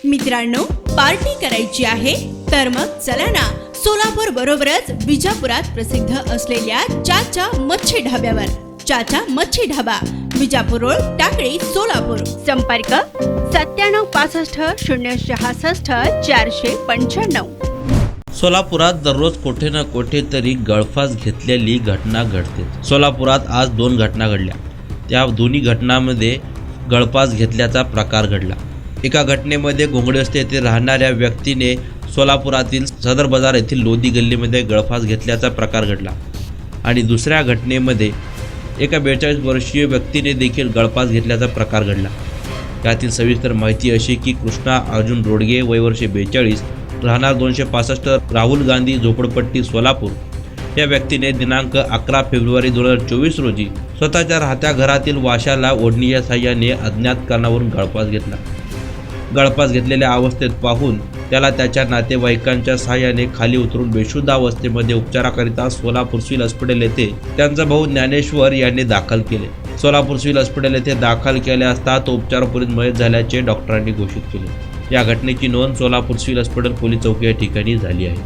मित्रांनो, पार्टी करायची आहे तर मग चला ना, सोलापूर बरोबरच विजापुरात प्रसिद्ध असलेल्या चाचा मच्छी ढाब्यावर. चाचा मच्छी ढाबा, विजापूर रोड, टाकळी, सोलापूर. संपर्क 9765066495. सोलापुरात दररोज कुठे ना कुठे तरी गळफास घेतलेली घटना घडते. सोलापुरात आज 2 घटना घडल्या. त्या दोन्ही घटनांमध्ये गळफास घेतल्याचा प्रकार घडला. एका घटनेमध्ये घोंगडे वस्ती येथे राहणाऱ्या व्यक्तीने सोलापुरातील सदर बाजार येथील लोधी गल्लीमध्ये गळफास घेतल्याचा प्रकार घडला आणि दुसऱ्या घटनेमध्ये एका 42 वर्षीय व्यक्तीने देखील गळफास घेतल्याचा प्रकार घडला. यातील सविस्तर माहिती अशी की कृष्णा अर्जुन रोडगे, वय वर्षे 42, राहणार 265, राहुल गांधी, झोपडपट्टी, सोलापूर, या व्यक्तीने दिनांक 11 फेब्रुवारी 2024 रोजी स्वतःच्या राहत्या घरातील वाशाला ओढणीच्या साहाय्याने अज्ञात कारणावरून गळफास घेतला. गळफास घेतलेल्या अवस्थेत पाहून त्याला त्याच्या नातेवाईकांच्या सहाय्याने खाली उतरून बेशुद्ध अवस्थेमध्ये उपचाराकरिता सोलापूर सिव्हिल हॉस्पिटल येथे त्यांचा भाऊ ज्ञानेश्वर यांनी दाखल केले. सोलापूर सिव्हिल हॉस्पिटल येथे दाखल केले असता तो उपचारापूर्वी मयत झाल्याचे डॉक्टरांनी घोषित केले. या घटनेची नोंद सोलापूर सिव्हिल हॉस्पिटल पोलीस चौकी या ठिकाणी झाली आहे.